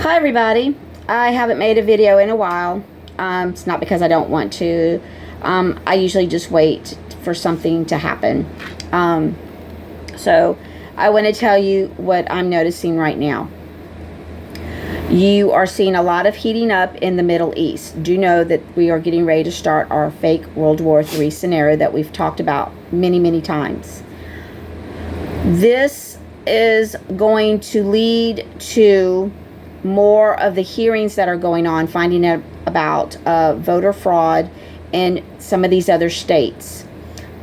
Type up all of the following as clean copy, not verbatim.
Hi everybody. I haven't made a video in a while. It's not because I don't want to. I usually just wait for something to happen. So I want to tell you what I'm noticing right now. You are seeing a lot of heating up in the Middle East. Do know that we are getting ready to start our fake World War III scenario that we've talked about many times. This is going to lead to more of the hearings that are going on, finding out about voter fraud in some of these other states.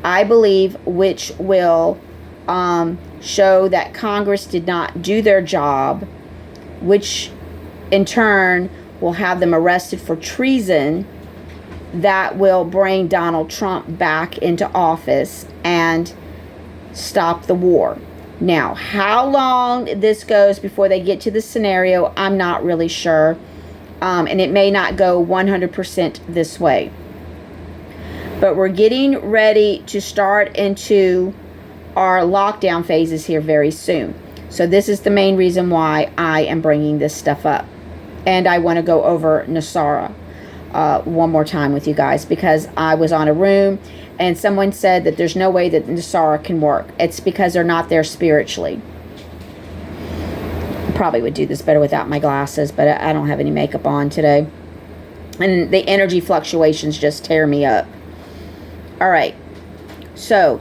I believe which will show that Congress did not do their job, which in turn will have them arrested for treason. That will bring Donald Trump back into office and stop the war. Now, how long this goes before they get to the scenario, I'm not really sure. And it may not go 100% this way. But we're getting ready to start into our lockdown phases here very soon. So this is the main reason why I am bringing this stuff up. And I want to go over Nasara one more time with you guys, because I was on a room and someone said that there's no way that Nasara can work. It's because they're not there spiritually. I probably would do this better without my glasses, but I don't have any makeup on today. And the energy fluctuations just tear me up. All right. So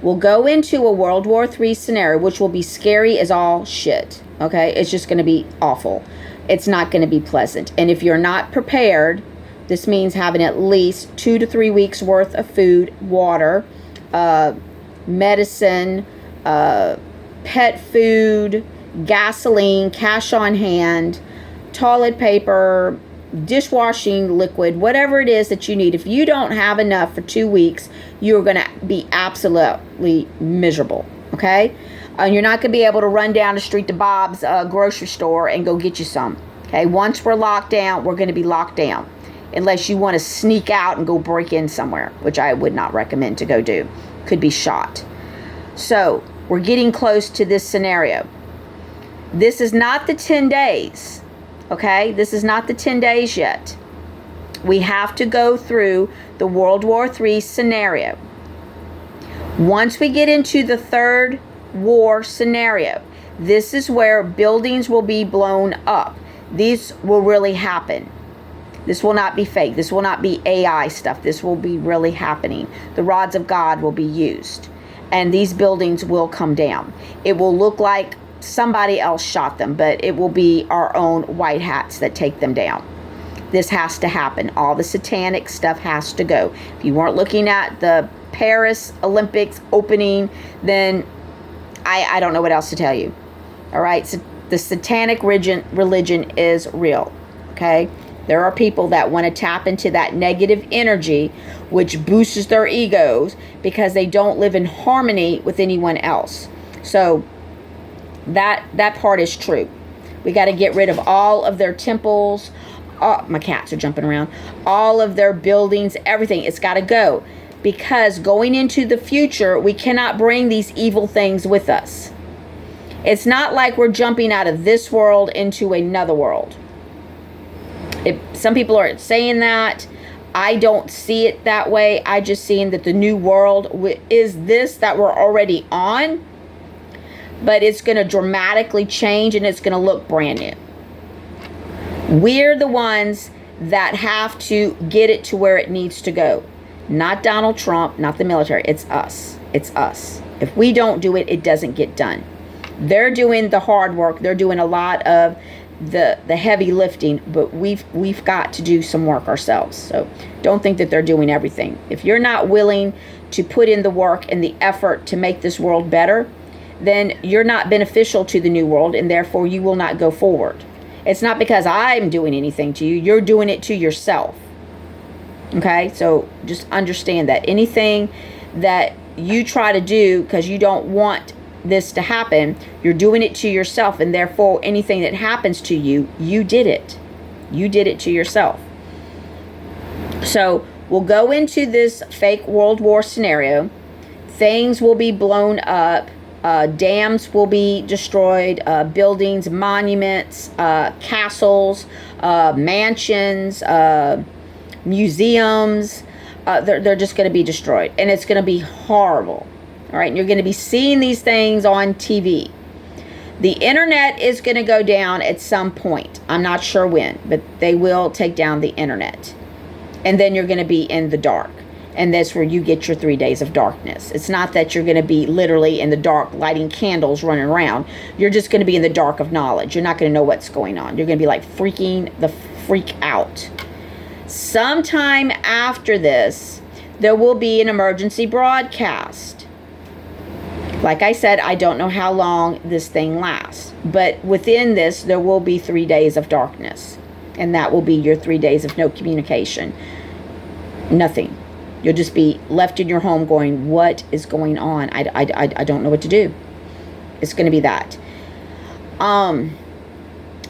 we'll go into a World War III scenario, which will be scary as all shit. Okay? It's just going to be awful. It's not going to be pleasant. And if you're not prepared, this means having at least 2 to 3 weeks worth of food, water, medicine, pet food, gasoline, cash on hand, toilet paper, dishwashing liquid, whatever it is that you need. If you don't have enough for 2 weeks, you're going to be absolutely miserable. Okay? You're not going to be able to run down the street to Bob's grocery store and go get you some. Okay? Once we're locked down, we're going to be locked down. Unless you want to sneak out and go break in somewhere, which I would not recommend to go do. Could be shot. So, we're getting close to this scenario. This is not the 10 days. Okay? This is not the 10 days yet. We have to go through the World War III scenario. Once we get into the third war scenario, this is where buildings will be blown up. These will really happen. This will not be fake. This will not be AI stuff. This will be really happening. The rods of God will be used. And these buildings will come down. It will look like somebody else shot them, but it will be our own white hats that take them down. This has to happen. All the satanic stuff has to go. If you weren't looking at the Paris Olympics opening, then I don't know what else to tell you. All right? So the satanic religion is real. Okay? There are people that want to tap into that negative energy, which boosts their egos because they don't live in harmony with anyone else. So that part is true. We got to get rid of all of their temples. Oh, my cats are jumping around. All of their buildings, everything. It's got to go. Because going into the future, we cannot bring these evil things with us. It's not like we're jumping out of this world into another world. Some people are saying that. I don't see it that way. I just seeing that the new world is this that we're already on. But it's going to dramatically change and it's going to look brand new. We're the ones that have to get it to where it needs to go. Not Donald Trump, not the military. It's us. It's us. If we don't do it, it doesn't get done. They're doing the hard work. They're doing a lot of the heavy lifting, but we've got to do some work ourselves. So don't think that they're doing everything. If you're not willing to put in the work and the effort to make this world better, then you're not beneficial to the new world, and therefore you will not go forward. It's not because I'm doing anything to you. You're doing it to yourself. Okay? So just understand that anything that you try to do because you don't want this to happen, you're doing it to yourself, and therefore anything that happens to you, you did it. You did it to yourself. So we'll go into this fake World War scenario. Things will be blown up. Dams will be destroyed, buildings, monuments, castles, mansions, museums. They're just going to be destroyed. And it's going to be horrible. All right. And you're going to be seeing these things on TV. The internet is going to go down at some point. I'm not sure when, but they will take down the internet. And then you're going to be in the dark. And that's where you get your 3 days of darkness. It's not that you're going to be literally in the dark lighting candles running around. You're just going to be in the dark of knowledge. You're not going to know what's going on. You're going to be like freaking the freak out. Sometime after this, there will be an emergency broadcast. Like I said, I don't know how long this thing lasts. But within this, there will be 3 days of darkness. And that will be your 3 days of no communication. Nothing. You'll just be left in your home going, what is going on? I don't know what to do. It's going to be that.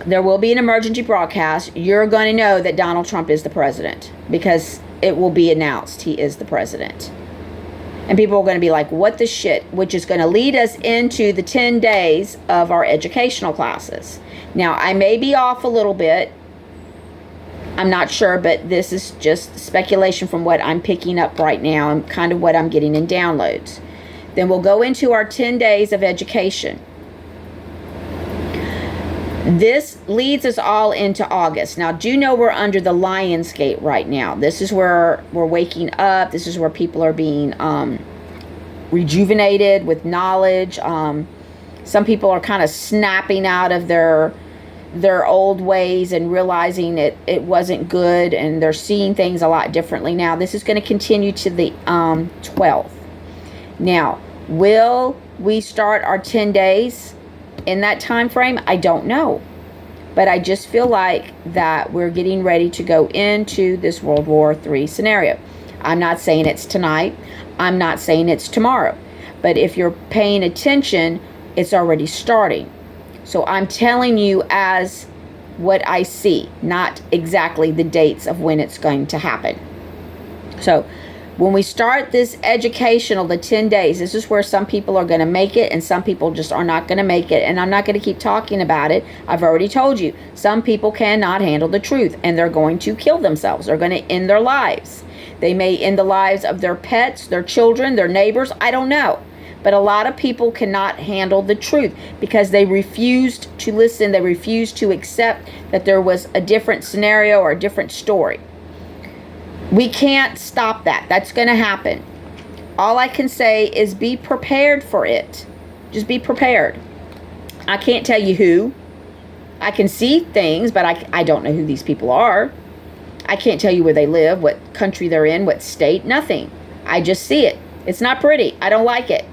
There will be an emergency broadcast. You're going to know that Donald Trump is the president. Because it will be announced he is the president. And people are going to be like, what the shit? Which is going to lead us into the 10 days of our educational classes. Now, I may be off a little bit. I'm not sure, but this is just speculation from what I'm picking up right now and kind of what I'm getting in downloads. Then we'll go into our 10 days of education. This leads us all into August. Now, do know we're under the Lion's Gate right now. This is where we're waking up. This is where people are being rejuvenated with knowledge. Some people are kind of snapping out of their old ways and realizing it wasn't good, and they're seeing things a lot differently now. This is going to continue to the 12th. Now, will we start our 10 days in that time frame? I don't know. But I just feel like that we're getting ready to go into this World War III scenario. I'm not saying it's tonight. I'm not saying it's tomorrow. But if you're paying attention, it's already starting. So I'm telling you as what I see, not exactly the dates of when it's going to happen. So when we start this educational, the 10 days, this is where some people are going to make it and some people just are not going to make it. And I'm not going to keep talking about it. I've already told you, some people cannot handle the truth and they're going to kill themselves. They're going to end their lives. They may end the lives of their pets, their children, their neighbors. I don't know. But a lot of people cannot handle the truth because they refused to listen. They refused to accept that there was a different scenario or a different story. We can't stop that. That's going to happen. All I can say is be prepared for it. Just be prepared. I can't tell you who. I can see things, but I don't know who these people are. I can't tell you where they live, what country they're in, what state, nothing. I just see it. It's not pretty. I don't like it.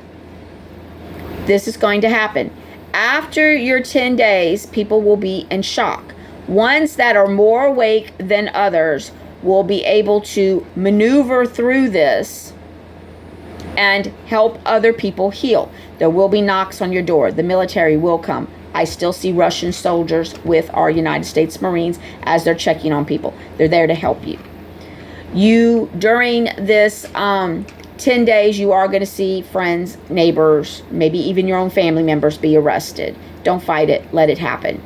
This is going to happen. After your 10 days, people will be in shock. Ones that are more awake than others will be able to maneuver through this and help other people heal. There will be knocks on your door. The military will come. I still see Russian soldiers with our United States Marines as they're checking on people. They're there to help you. You, during this 10 days, you are going to see friends, neighbors, maybe even your own family members be arrested. Don't fight it. Let it happen.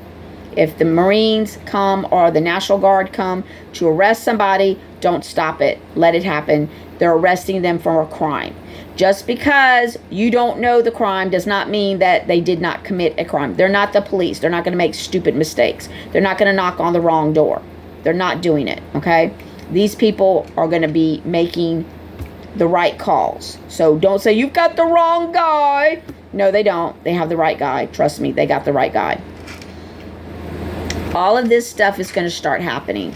If the Marines come or the National Guard come to arrest somebody, don't stop it. Let it happen. They're arresting them for a crime. Just because you don't know the crime does not mean that they did not commit a crime. They're not the police. They're not going to make stupid mistakes. They're not going to knock on the wrong door. They're not doing it, okay? These people are going to be making the right calls. So don't say, you've got the wrong guy. No, they don't. They have the right guy. Trust me, they got the right guy. All of this stuff is going to start happening.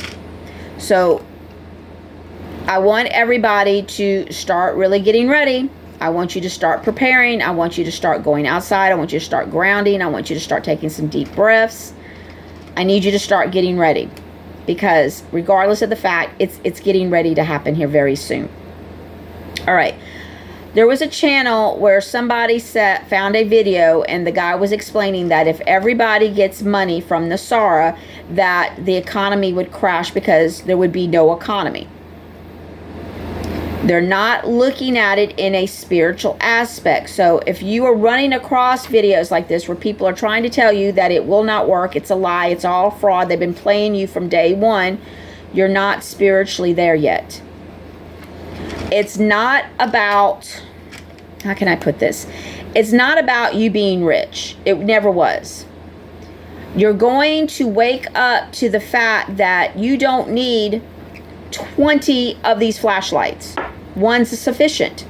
So I want everybody to start really getting ready. I want you to start preparing. I want you to start going outside. I want you to start grounding. I want you to start taking some deep breaths. I need you to start getting ready, because regardless of the fact, it's getting ready to happen here very soon. All right. There was a channel where somebody found a video, and the guy was explaining that if everybody gets money from the SARA, that the economy would crash because there would be no economy. They're not looking at it in a spiritual aspect. So if you are running across videos like this where people are trying to tell you that it will not work, it's a lie, it's all fraud, they've been playing you from day one, you're not spiritually there yet. It's not about, how can I put this? It's not about you being rich. It never was. You're going to wake up to the fact that you don't need 20 of these flashlights. One's sufficient.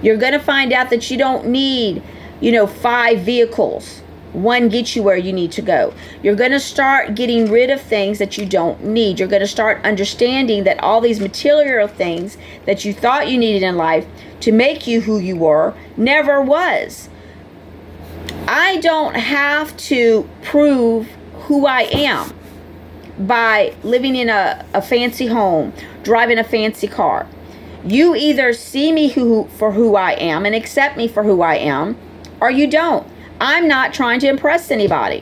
You're going to find out that you don't need, 5 vehicles. One gets you where you need to go. You're going to start getting rid of things that you don't need. You're going to start understanding that all these material things that you thought you needed in life to make you who you were never was. I don't have to prove who I am by living in a fancy home, driving a fancy car. You either see me for who I am and accept me for who I am, or you don't. I'm not trying to impress anybody.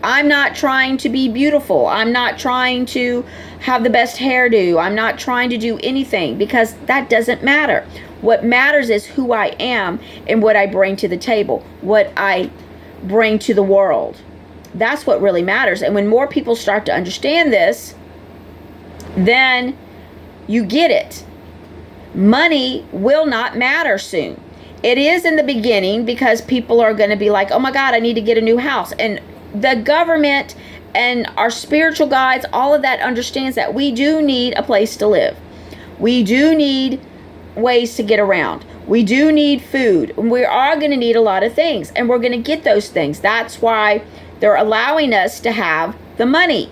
I'm not trying to be beautiful. I'm not trying to have the best hairdo. I'm not trying to do anything, because that doesn't matter. What matters is who I am and what I bring to the table, what I bring to the world. That's what really matters. And when more people start to understand this, then you get it. Money will not matter soon. It is in the beginning, because people are going to be like, oh my God, I need to get a new house. And the government and our spiritual guides, all of that understands that we do need a place to live. We do need ways to get around. We do need food. We are going to need a lot of things, and we're going to get those things. That's why they're allowing us to have the money.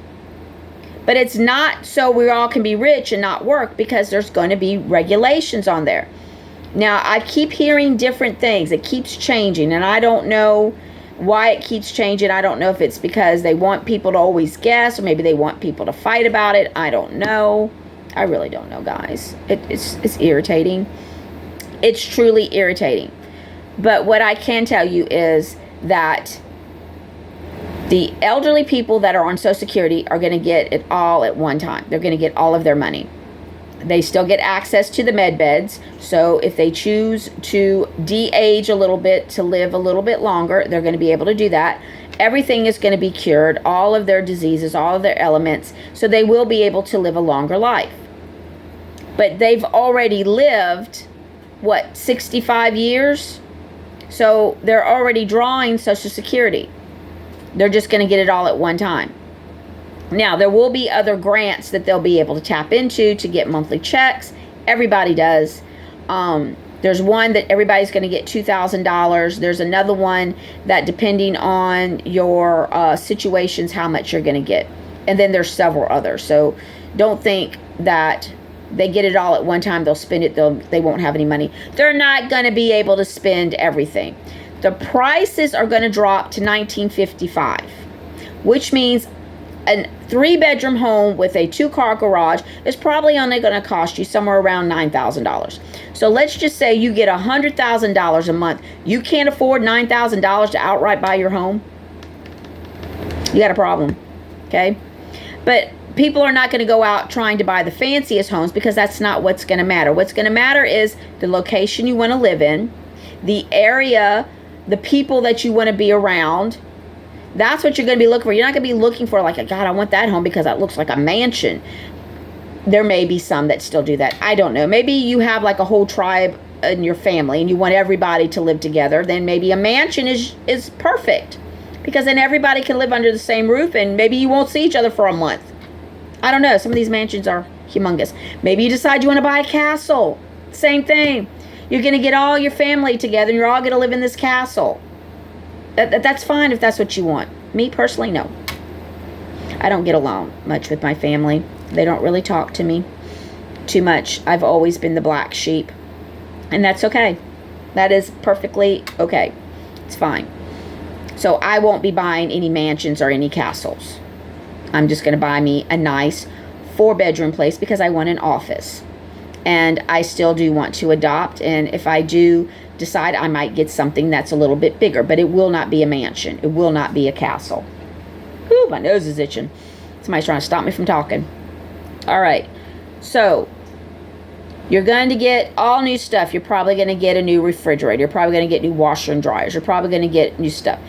But it's not so we all can be rich and not work, because there's going to be regulations on there. Now, I keep hearing different things. It keeps changing, and I don't know why it keeps changing. I don't know if it's because they want people to always guess, or maybe they want people to fight about it. I don't know. I really don't know, guys. It's irritating. It's truly irritating. But what I can tell you is that the elderly people that are on Social Security are going to get it all at one time. They're going to get all of their money. They still get access to the med beds. So if they choose to de-age a little bit, to live a little bit longer, they're going to be able to do that. Everything is going to be cured, all of their diseases, all of their elements. So they will be able to live a longer life. But they've already lived, 65 years? So they're already drawing Social Security. They're just going to get it all at one time. Now, there will be other grants that they'll be able to tap into to get monthly checks. Everybody does. There's one that everybody's going to get $2,000. There's another one that, depending on your situations, how much you're going to get. And then there's several others. So don't think that they get it all at one time, they'll spend it, they won't have any money. They're not going to be able to spend everything. The prices are going to drop to $19.55, which means a 3-bedroom home with a 2-car garage is probably only going to cost you somewhere around $9,000. So let's just say you get $100,000 a month. You can't afford $9,000 to outright buy your home. You got a problem, okay? But people are not going to go out trying to buy the fanciest homes, because that's not what's going to matter. What's going to matter is the location you want to live in, the area, the people that you want to be around. That's what you're going to be looking for. You're not going to be looking for like, God, I want that home because that looks like a mansion. There may be some that still do that. I don't know. Maybe you have like a whole tribe in your family and you want everybody to live together. Then maybe a mansion is perfect, because then everybody can live under the same roof, and maybe you won't see each other for a month. I don't know. Some of these mansions are humongous. Maybe you decide you want to buy a castle. Same thing. You're going to get all your family together and you're all going to live in this castle. That's fine if that's what you want. Me personally, no. I don't get along much with my family. They don't really talk to me too much. I've always been the black sheep. And that's okay. That is perfectly okay. It's fine. So I won't be buying any mansions or any castles. I'm just going to buy me a nice 4-bedroom place because I want an office. And I still do want to adopt. And if I do decide, I might get something that's a little bit bigger. But it will not be a mansion. It will not be a castle. Whew, my nose is itching. Somebody's trying to stop me from talking. All right. So You're going to get all new stuff. You're probably going to get a new refrigerator. You're probably going to get new washer and dryers. You're probably going to get new stuff.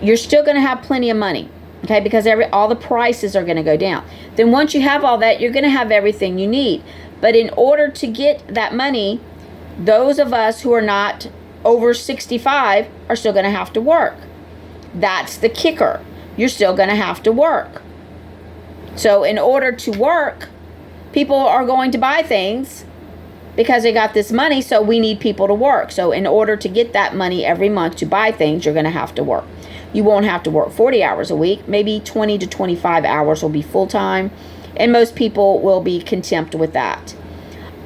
You're still going to have plenty of money, okay, because all the prices are going to go down. Then once you have all that, you're going to have everything you need. But in order to get that money, those of us who are not over 65 are still going to have to work. That's the kicker. You're still going to have to work. So in order to work, people are going to buy things because they got this money, so we need people to work. So in order to get that money every month to buy things, you're going to have to work. You won't have to work 40 hours a week. Maybe 20 to 25 hours will be full-time, and most people will be content with that.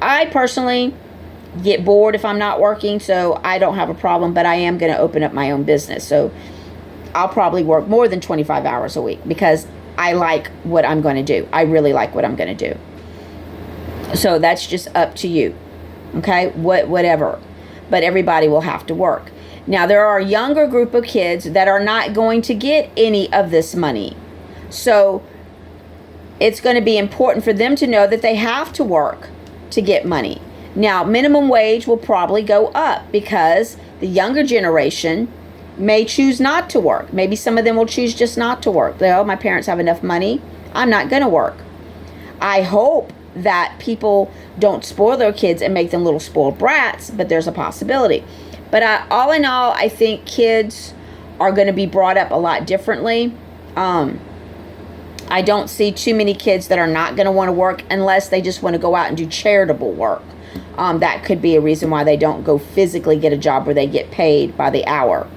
I personally get bored if I'm not working, so I don't have a problem, but I am going to open up my own business. So I'll probably work more than 25 hours a week because I like what I'm going to do. I really like what I'm going to do. So that's just up to you, okay? Whatever. But everybody will have to work. Now, there are a younger group of kids that are not going to get any of this money. So it's going to be important for them to know that they have to work to get money. Now, minimum wage will probably go up because the younger generation may choose not to work. Maybe some of them will choose just not to work. Well, my parents have enough money. I'm not going to work. I hope that people don't spoil their kids and make them little spoiled brats, but there's a possibility. But all in all, I think kids are going to be brought up a lot differently. I don't see too many kids that are not going to want to work unless they just want to go out and do charitable work. That could be a reason why they don't go physically get a job where they get paid by the hour.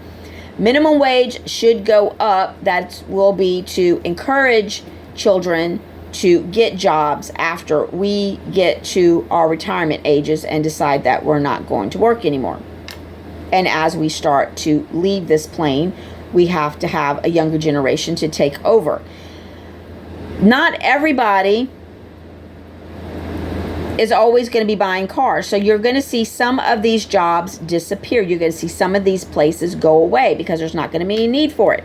Minimum wage should go up. That will be to encourage children to get jobs after we get to our retirement ages and decide that we're not going to work anymore. And as we start to leave this plane, we have to have a younger generation to take over. Not everybody is always going to be buying cars. So you're going to see some of these jobs disappear. You're going to see some of these places go away because there's not going to be any need for it.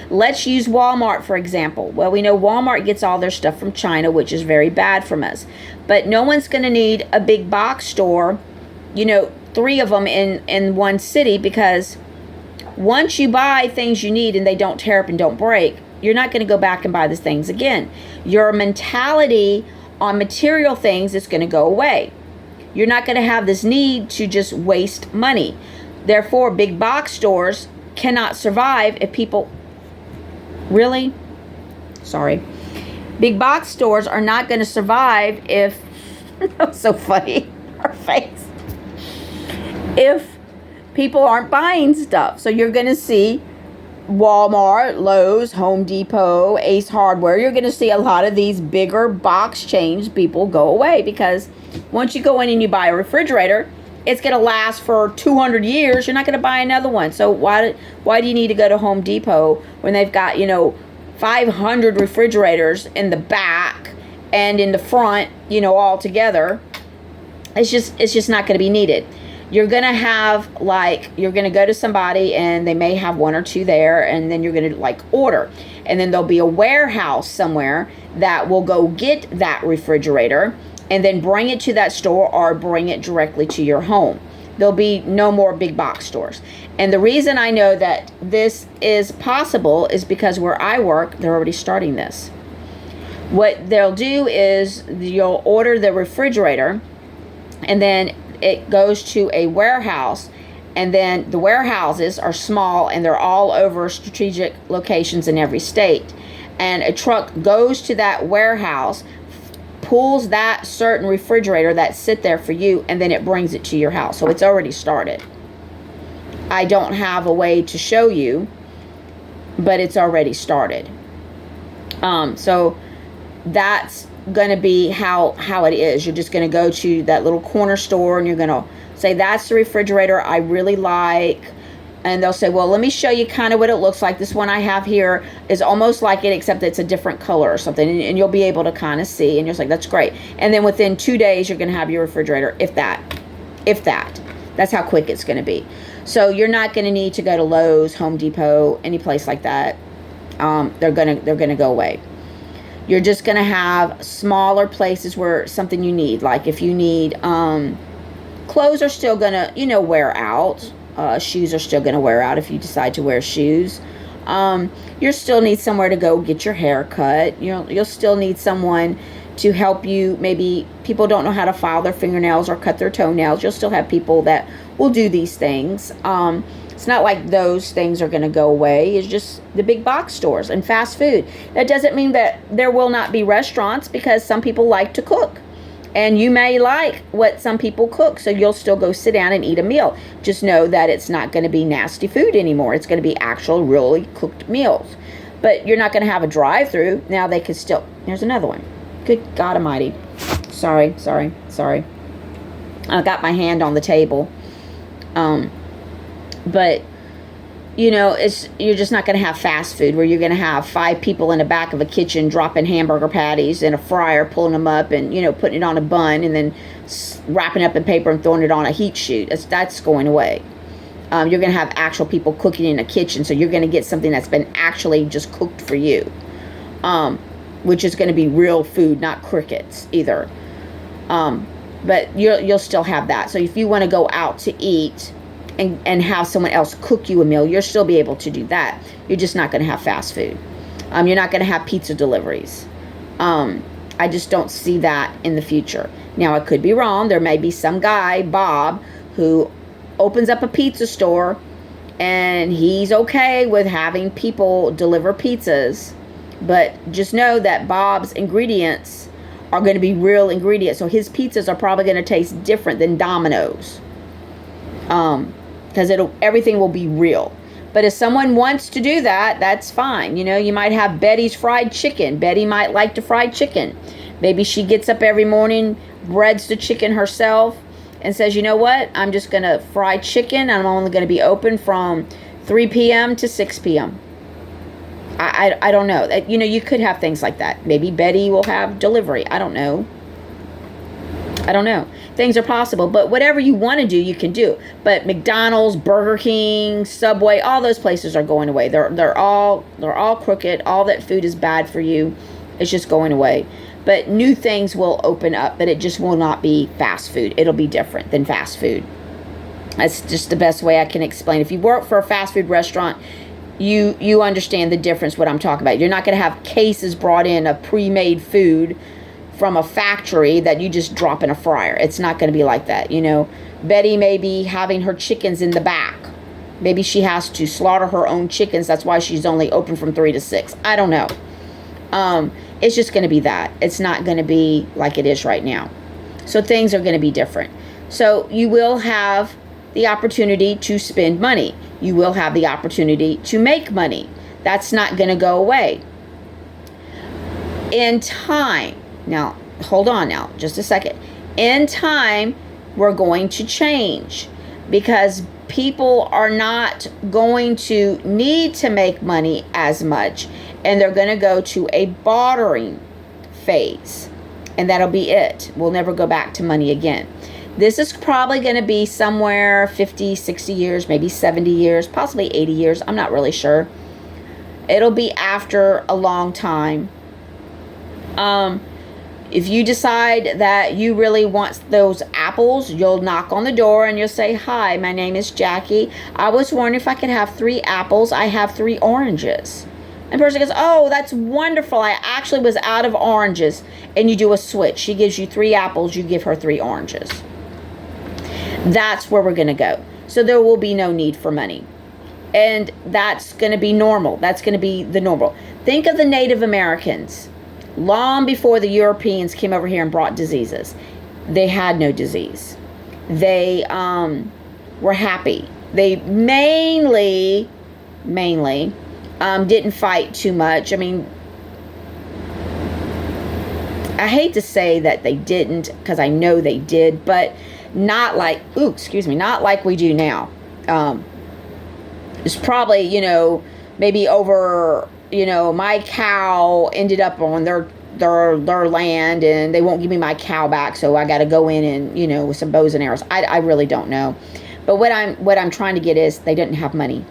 Let's use Walmart, for example. Well, we know Walmart gets all their stuff from China, which is very bad from us. But no one's going to need a big box store, 3 of them in one city, because once you buy things you need and they don't tear up and don't break, you're not going to go back and buy these things again. Your mentality on material things is going to go away. You're not going to have this need to just waste money. Therefore, big box stores cannot survive if people... Really? Sorry. Big box stores are not going to survive if... That's so funny. Her face. If people aren't buying stuff. So you're going to see Walmart, Lowe's, Home Depot, Ace Hardware. You're going to see a lot of these bigger box chains people go away because once you go in and you buy a refrigerator, it's going to last for 200 years. You're not going to buy another one. So why do you need to go to Home Depot when they've got, 500 refrigerators in the back and in the front, all together? It's just not going to be needed. You're going to have, you're going to go to somebody and they may have 1 or 2 there, and then you're going to order. And then there'll be a warehouse somewhere that will go get that refrigerator and then bring it to that store or bring it directly to your home. There'll be no more big box stores. And the reason I know that this is possible is because where I work, they're already starting this. What they'll do is you'll order the refrigerator, and then it goes to a warehouse, and then the warehouses are small and they're all over strategic locations in every state. And a truck goes to that warehouse, pulls that certain refrigerator that sit there for you, and then it brings it to your house. So it's already started. I don't have a way to show you, but it's already started. So that's going to be how it is. You're just going to go to that little corner store and you're going to say, that's the refrigerator I really like. And they'll say, well, let me show you kind of what it looks like. This one I have here is almost like it, except it's a different color or something. And you'll be able to kind of see. And you're like, that's great. And then within 2 days, you're going to have your refrigerator, if that. That's how quick it's going to be. So you're not going to need to go to Lowe's, Home Depot, any place like that. They're going to go away. You're just going to have smaller places where something you need. Like if you need, clothes are still going to, wear out. Shoes are still going to wear out if you decide to wear shoes. You still need somewhere to go get your hair cut. You'll still need someone to help you. Maybe people don't know how to file their fingernails or cut their toenails. You'll still have people that will do these things. It's not like those things are going to go away. It's just the big box stores and fast food. That doesn't mean that there will not be restaurants, because some people like to cook. And you may like what some people cook, so you'll still go sit down and eat a meal. Just know that it's not going to be nasty food anymore. It's going to be actual, really cooked meals. But you're not going to have a drive-through. Now they could still... There's another one. Good God Almighty. Sorry. I got my hand on the table. But, you're just not going to have fast food where you're going to have 5 people in the back of a kitchen dropping hamburger patties in a fryer, pulling them up and, putting it on a bun and then wrapping up in paper and throwing it on a heat shoot. That's going away. You're going to have actual people cooking in a kitchen, so you're going to get something that's been actually just cooked for you, which is going to be real food, not crickets either. But you'll still have that. So if you want to go out to eat and have someone else cook you a meal, you'll still be able to do that. You're just not going to have fast food. You're not going to have pizza deliveries. I just don't see that in the future. Now, I could be wrong. There may be some guy, Bob, who opens up a pizza store and he's okay with having people deliver pizzas. But just know that Bob's ingredients are going to be real ingredients. So his pizzas are probably going to taste different than Domino's. Because everything will be real. But if someone wants to do that, that's fine. You might have Betty's fried chicken. Betty might like to fry chicken. Maybe she gets up every morning, breads the chicken herself, and says, you know what? I'm just going to fry chicken. I'm only going to be open from 3 p.m. to 6 p.m. I don't know. You could have things like that. Maybe Betty will have delivery. I don't know. Things are possible, but whatever you want to do, you can do. But McDonald's, Burger King, Subway, all those places are going away. They're all crooked. All that food is bad for you. It's just going away. But new things will open up, but it just will not be fast food. It'll be different than fast food. That's just the best way I can explain. If you work for a fast food restaurant, you understand the difference, what I'm talking about. You're not going to have cases brought in of pre-made food from a factory that you just drop in a fryer. It's not going to be like that. Betty may be having her chickens in the back. Maybe she has to slaughter her own chickens. That's why she's only open from 3 to 6. I don't know. It's just going to be that. It's not going to be like it is right now. So things are going to be different. So you will have the opportunity to spend money. You will have the opportunity to make money. That's not going to go away. In time, now, hold on now, just a second. In time, we're going to change because people are not going to need to make money as much, and they're going to go to a bartering phase, and that'll be it. We'll never go back to money again. This is probably going to be somewhere 50, 60 years, maybe 70 years, possibly 80 years. I'm not really sure. It'll be after a long time. If you decide that you really want those apples, you'll knock on the door and you'll say, hi, my name is Jackie. I was wondering if I could have 3 apples. I have 3 oranges. And the person goes, oh, that's wonderful. I actually was out of oranges. And you do a switch. She gives you 3 apples. You give her 3 oranges. That's where we're going to go. So there will be no need for money. And that's going to be normal. That's going to be the normal. Think of the Native Americans. Long before the Europeans came over here and brought diseases, they had no disease. They were happy. They mainly didn't fight too much. I mean, I hate to say that they didn't, because I know they did, but not like, not like we do now. It's probably, maybe over, my cow ended up on their land and they won't give me my cow back, so I got to go in and, with some bows and arrows. I really don't know. But what I'm trying to get is they didn't have money.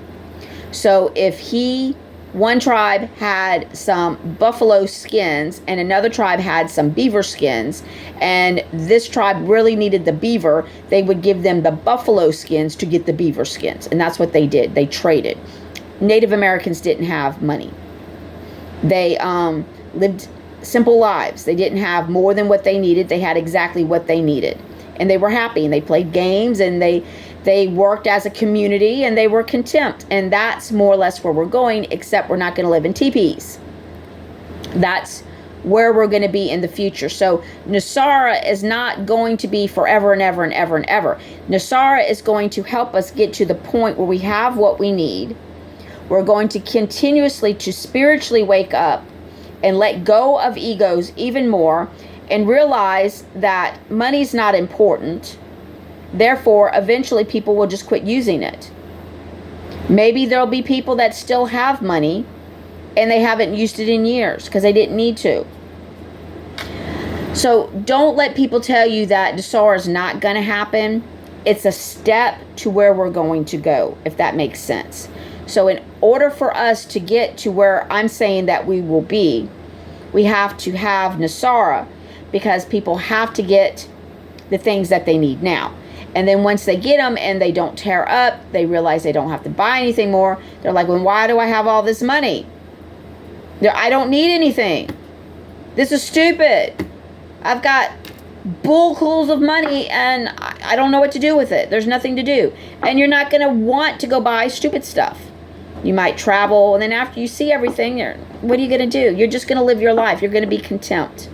So if he One tribe had some buffalo skins and another tribe had some beaver skins, and this tribe really needed the beaver. They would give them the buffalo skins to get the beaver skins, and that's what they did. They traded. Native Americans didn't have money. They lived simple lives. They didn't have more than what they needed. They had exactly what they needed, and they were happy, and they played games, and they worked as a community, and they were content. And that's more or less where we're going, except we're not going to live in teepees. That's where we're going to be in the future. So Nasara is not going to be forever and ever and ever and ever. Nasara is going to help us get to the point where we have what we need. We're going to continuously to spiritually wake up and let go of egos even more and realize that money's not important. Therefore, eventually people will just quit using it. Maybe there'll be people that still have money and they haven't used it in years because they didn't need to. So don't let people tell you that Nasara is not going to happen. It's a step to where we're going to go, if that makes sense. So in order for us to get to where I'm saying that we will be, we have to have Nasara, because people have to get the things that they need now. And then once they get them and they don't tear up, they realize they don't have to buy anything more. They're like, well, why do I have all this money? I don't need anything. This is stupid. I've got bullfuls of money and I don't know what to do with it. There's nothing to do. And you're not going to want to go buy stupid stuff. You might travel, and then after you see everything, what are you going to do? You're just going to live your life. You're going to be content.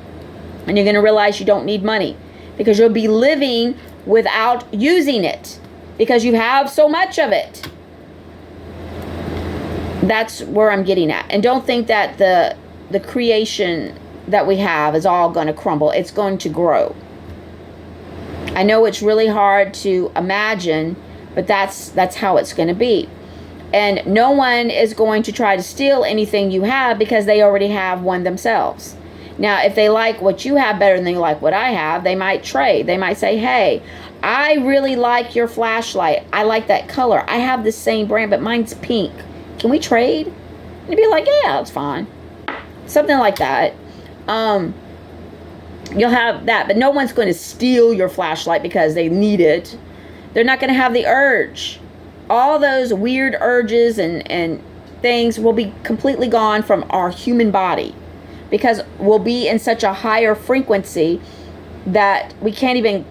And you're going to realize you don't need money, because you'll be living without using it because you have so much of it. That's where I'm getting at. And don't think that the creation that we have is all going to crumble. It's going to grow. I know it's really hard to imagine, but that's how it's going to be. And no one is going to try to steal anything you have because they already have one themselves. Now, if they like what you have better than they like what I have, they might trade. They might say, hey, I really like your flashlight. I like that color. I have the same brand, but mine's pink. Can we trade? And you'd be like, yeah, that's fine. Something like that. You'll have that, but no one's going to steal your flashlight because they need it. They're not going to have the urge. All those weird urges and things will be completely gone from our human body, because we'll be in such a higher frequency that we can't even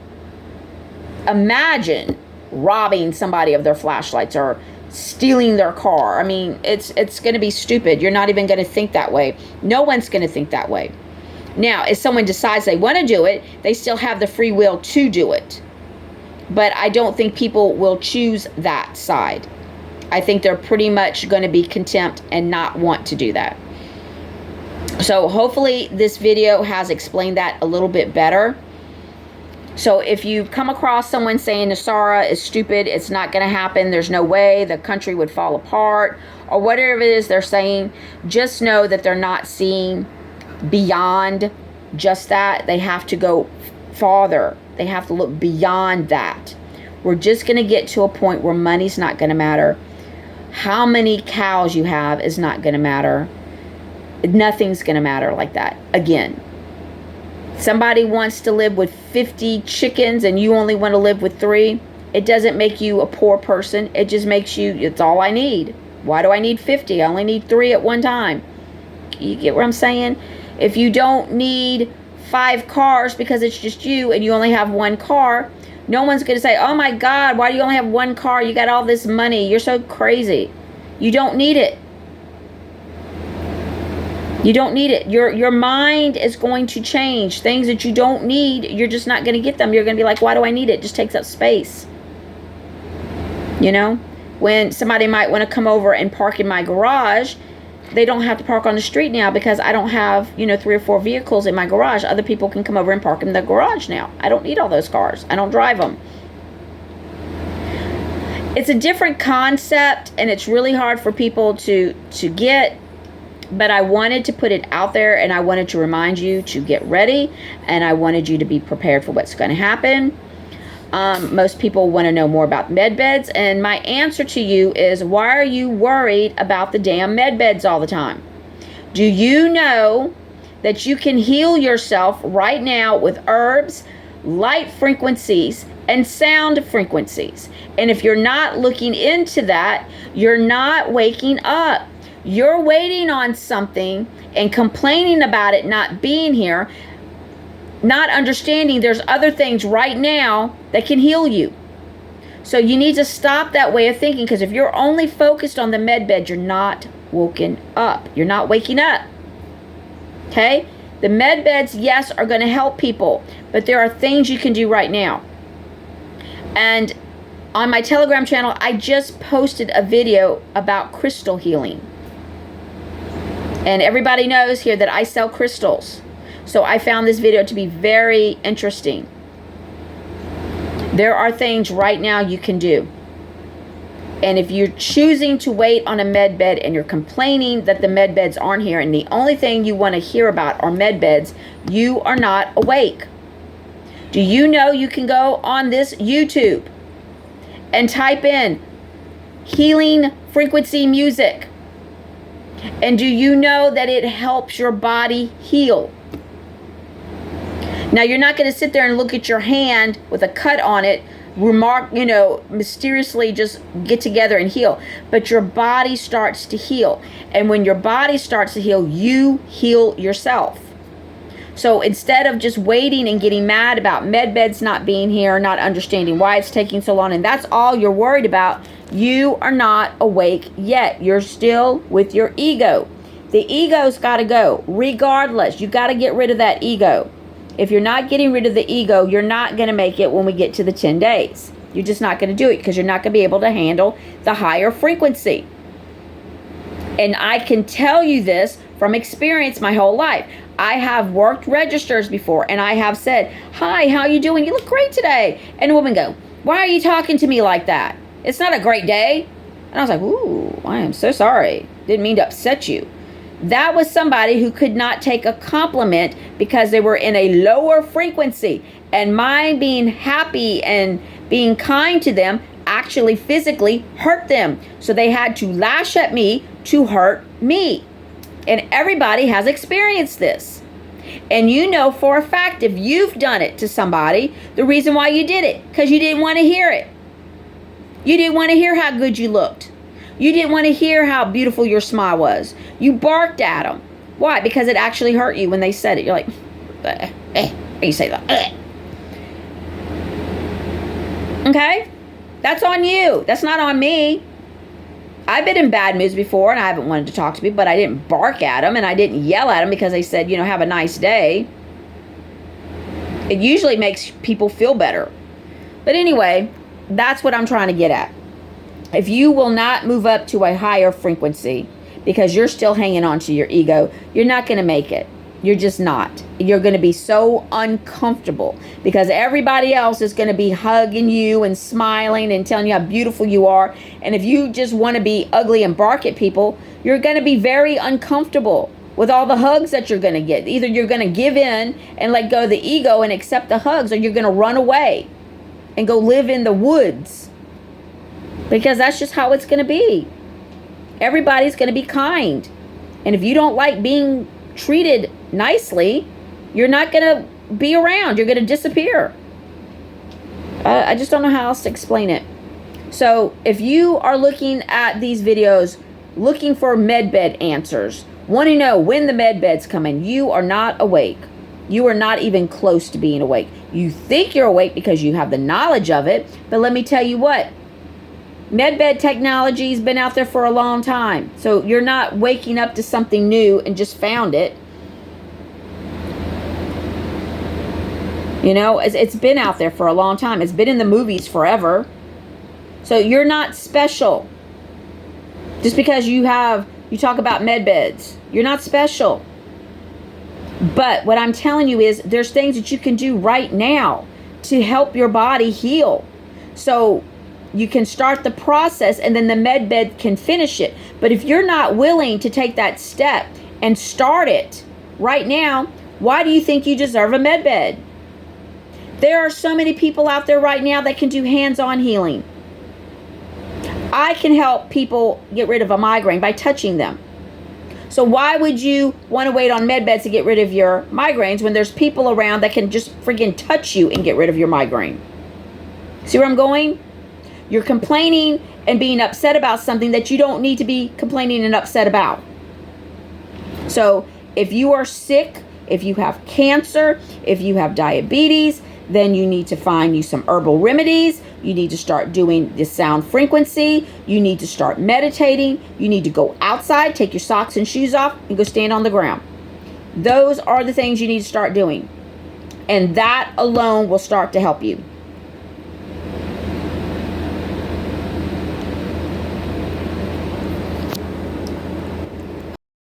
imagine robbing somebody of their flashlights or stealing their car. I mean, it's going to be stupid. You're not even going to think that way. No one's going to think that way. Now, if someone decides they want to do it, they still have the free will to do it. But I don't think people will choose that side. I think they're pretty much going to be content and not want to do that. So hopefully this video has explained that a little bit better. So if you come across someone saying Nasara is stupid, it's not going to happen, there's no way, the country would fall apart, or whatever it is they're saying, just know that they're not seeing beyond just that. They have to go farther. They have to look beyond that. We're just going to get to a point where money's not going to matter. How many cows you have is not going to matter. Nothing's going to matter like that. Again, somebody wants to live with 50 chickens and you only want to live with 3. It doesn't make you a poor person. It just makes you, it's all I need. Why do I need 50? I only need 3 at one time. You get what I'm saying? If you don't need 5 cars because it's just you and you only have 1 car, no one's going to say, oh my God, why do you only have 1 car? You got all this money. You're so crazy. You don't need it. You don't need it. Your mind is going to change. Things that you don't need, you're just not going to get them. You're going to be like, why do I need it? It just takes up space. You know? When somebody might want to come over and park in my garage, they don't have to park on the street now because I don't have, 3 or 4 vehicles in my garage. Other people can come over and park in the garage now. I don't need all those cars. I don't drive them. It's a different concept, and it's really hard for people to get. But I wanted to put it out there, and I wanted to remind you to get ready, and I wanted you to be prepared for what's going to happen. Most people want to know more about med beds, and my answer to you is, why are you worried about the damn med beds all the time? Do you know that you can heal yourself right now with herbs, light frequencies, and sound frequencies? And if you're not looking into that, you're not waking up. You're waiting on something and complaining about it not being here, not understanding there's other things right now that can heal you. So you need to stop that way of thinking, because if you're only focused on the med bed, you're not woken up. You're not waking up. Okay? The med beds, yes, are going to help people, but there are things you can do right now. And on my Telegram channel, I just posted a video about crystal healing. And everybody knows here that I sell crystals. So I found this video to be very interesting. There are things right now you can do. And if you're choosing to wait on a med bed and you're complaining that the med beds aren't here and the only thing you want to hear about are med beds, you are not awake. Do you know you can go on this YouTube and type in healing frequency music? And do you know that it helps your body heal? Now, you're not going to sit there and look at your hand with a cut on it, mysteriously just get together and heal. But your body starts to heal. And when your body starts to heal, you heal yourself. So instead of just waiting and getting mad about med beds not being here, not understanding why it's taking so long, and that's all you're worried about, you are not awake yet. You're still with your ego. The ego's got to go. Regardless, you got to get rid of that ego. If you're not getting rid of the ego, you're not going to make it when we get to the 10 days. You're just not going to do it, because you're not going to be able to handle the higher frequency. And I can tell you this from experience my whole life. I have worked registers before, and I have said, "Hi, how you doing? You look great today." And a woman go, "Why are you talking to me like that? It's not a great day." And I was like, "Ooh, I am so sorry. Didn't mean to upset you." That was somebody who could not take a compliment because they were in a lower frequency. And my being happy and being kind to them actually physically hurt them. So they had to lash at me to hurt me. And everybody has experienced this. And you know for a fact, if you've done it to somebody, the reason why you did it, because you didn't want to hear it. You didn't want to hear how good you looked. You didn't want to hear how beautiful your smile was. You barked at them. Why? Because it actually hurt you when they said it. You're like, you say that. Okay? That's on you. That's not on me. I've been in bad moods before and I haven't wanted to talk to me, but I didn't bark at them and I didn't yell at them because they said, have a nice day. It usually makes people feel better. But anyway, that's what I'm trying to get at. If you will not move up to a higher frequency because you're still hanging on to your ego, you're not going to make it. You're just not. You're going to be so uncomfortable because everybody else is going to be hugging you and smiling and telling you how beautiful you are. And if you just want to be ugly and bark at people, you're going to be very uncomfortable with all the hugs that you're going to get. Either you're going to give in and let go of the ego and accept the hugs, or you're going to run away and go live in the woods. Because that's just how it's going to be. Everybody's going to be kind. And if you don't like being treated nicely, you're not going to be around. You're going to disappear. I just don't know how else to explain it. So if you are looking at these videos, looking for med bed answers, want to know when the med bed's coming, you are not awake. You are not even close to being awake. You think you're awake because you have the knowledge of it. But let me tell you what. Medbed technology has been out there for a long time. So you're not waking up to something new and just found it. It's been out there for a long time. It's been in the movies forever. So you're not special. Just because you talk about med beds. You're not special. But what I'm telling you is there's things that you can do right now to help your body heal. So you can start the process and then the med bed can finish it. But if you're not willing to take that step and start it right now, why do you think you deserve a med bed? There are so many people out there right now that can do hands-on healing. I can help people get rid of a migraine by touching them. So why would you want to wait on med beds to get rid of your migraines when there's people around that can just friggin' touch you and get rid of your migraine? See where I'm going? You're complaining and being upset about something that you don't need to be complaining and upset about. So if you are sick, if you have cancer, if you have diabetes, then you need to find you some herbal remedies. You need to start doing the sound frequency. You need to start meditating. You need to go outside, take your socks and shoes off, and go stand on the ground. Those are the things you need to start doing. And that alone will start to help you.